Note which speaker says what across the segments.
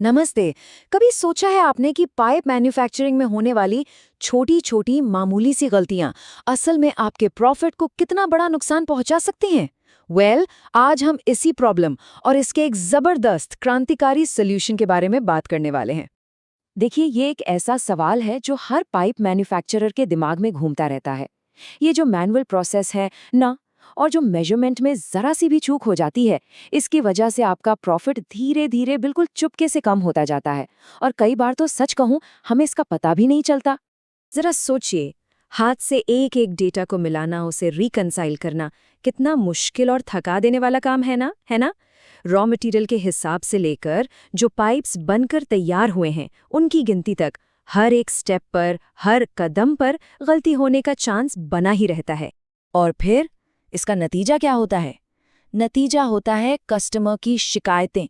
Speaker 1: नमस्ते। कभी सोचा है आपने कि पाइप मैन्युफैक्चरिंग में होने वाली छोटी छोटी मामूली सी गलतियां असल में आपके प्रॉफिट को कितना बड़ा नुकसान पहुंचा सकती हैं? आज हम इसी प्रॉब्लम और इसके एक जबरदस्त क्रांतिकारी सोल्यूशन के बारे में बात करने वाले हैं। देखिए, ये एक ऐसा सवाल है जो हर पाइप मैन्युफैक्चरर के दिमाग में घूमता रहता है। ये जो मैनुअल प्रोसेस है ना, और जो मेजरमेंट में जरा सी भी चूक हो जाती है, इसकी वजह से आपका प्रॉफिट धीरे धीरे बिल्कुल चुपके से कम होता जाता है। और कई बार तो सच कहूं, हमें इसका पता भी नहीं चलता। जरा सोचिए, हाथ से एक एक डेटा को मिलाना, उसे रिकंसाइल करना कितना मुश्किल और थका देने वाला काम है ना? रॉ मटेरियल के हिसाब से लेकर जो पाइप्स बनकर तैयार हुए हैं उनकी गिनती तक, हर एक स्टेप पर, हर कदम पर गलती होने का चांस बना ही रहता है। और फिर इसका नतीजा क्या होता है? नतीजा होता है कस्टमर की शिकायतें,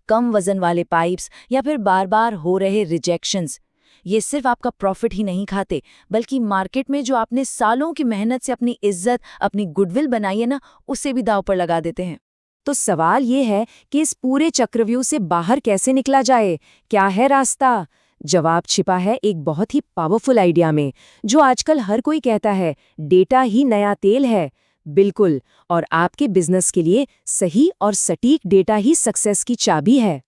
Speaker 1: कम वजन वाले पाइप्स या फिर बार बार हो रहे रिजेक्शंस। ये सिर्फ आपका प्रॉफिट ही नहीं खाते, बल्कि मार्केट में जो आपने सालों की मेहनत से अपनी इज्जत, अपनी गुडविल बनाई है ना, उसे भी दांव पर लगा देते हैं। तो सवाल ये है कि इस पूरे चक्रव्यूह से बाहर कैसे निकला जाए? क्या है रास्ता? जवाब छिपा है एक बहुत ही पावरफुल आइडिया में, जो आजकल हर कोई कहता है, डेटा ही नया तेल है। बिल्कुल, और आपके बिजनेस के लिए सही और सटीक डेटा ही सक्सेस की चाबी है।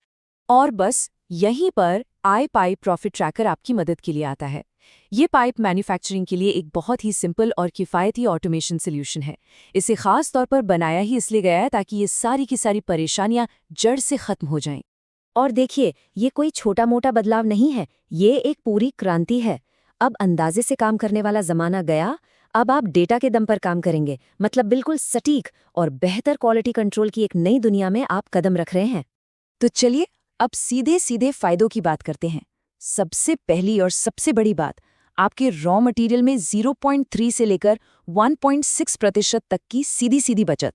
Speaker 1: और बस यहीं पर आई पाइप प्रॉफिट ट्रैकर आपकी मदद के लिए आता है। ये पाइप मैन्युफैक्चरिंग के लिए एक बहुत ही सिंपल और किफ़ायती ऑटोमेशन सॉल्यूशन है। इसे खास तौर पर बनाया ही इसलिए गया है ताकि ये सारी की सारी परेशानियां जड़ से खत्म हो जाएं। और देखिए, ये कोई छोटा मोटा बदलाव नहीं है, ये एक पूरी क्रांति है। अब अंदाजे से काम करने वाला जमाना गया। अब आप डेटा के दम पर काम करेंगे, मतलब बिल्कुल सटीक और बेहतर क्वालिटी कंट्रोल की एक नई दुनिया में आप कदम रख रहे हैं। तो चलिए, अब सीधे सीधे फायदों की बात करते हैं। सबसे पहली और सबसे बड़ी बात, आपके रॉ मटेरियल में 0.3 से लेकर 1.6% तक की सीधी सीधी बचत।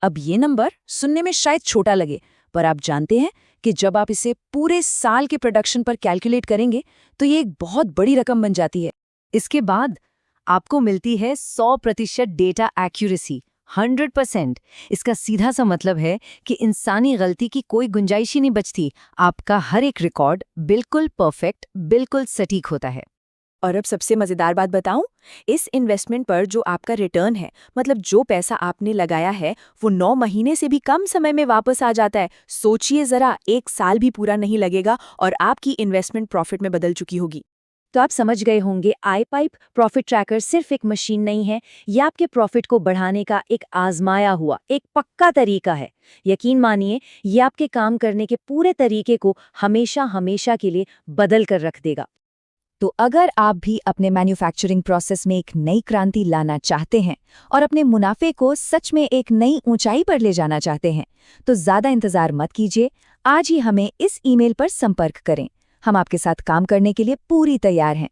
Speaker 1: अब ये नंबर सुनने में शायद छोटा लगे, पर आप जानते हैं कि जब आप इसे पूरे साल के प्रोडक्शन पर कैलकुलेट करेंगे तो ये एक बहुत बड़ी रकम बन जाती है। इसके बाद आपको मिलती है 100% डेटा एक्यूरेसी, 100%। इसका सीधा सा मतलब है कि इंसानी गलती की कोई गुंजाइश ही नहीं बचती। आपका हर एक रिकॉर्ड बिल्कुल परफेक्ट, बिल्कुल सटीक होता है। और अब सबसे मजेदार बात बताऊं, इस इन्वेस्टमेंट पर जो आपका रिटर्न है, मतलब जो पैसा आपने लगाया है, वो 9 महीने से भी कम समय में वापस आ जाता है। सोचिए जरा, 1 साल भी पूरा नहीं लगेगा और आपकी इन्वेस्टमेंट प्रॉफिट में बदल चुकी होगी। तो आप समझ गए होंगे, आई पाइप प्रॉफिट ट्रैकर सिर्फ एक मशीन नहीं है, ये आपके प्रॉफिट को बढ़ाने का एक आजमाया हुआ एक पक्का तरीका है। यकीन मानिए, ये आपके काम करने के पूरे तरीके को हमेशा हमेशा के लिए बदल कर रख देगा। तो अगर आप भी अपने मैन्युफैक्चरिंग प्रोसेस में एक नई क्रांति लाना चाहते हैं और अपने मुनाफे को सच में एक नई ऊंचाई पर ले जाना चाहते हैं, तो ज्यादा इंतजार मत कीजिए। आज ही हमें इस ईमेल पर संपर्क करें। हम आपके साथ काम करने के लिए पूरी तैयार हैं।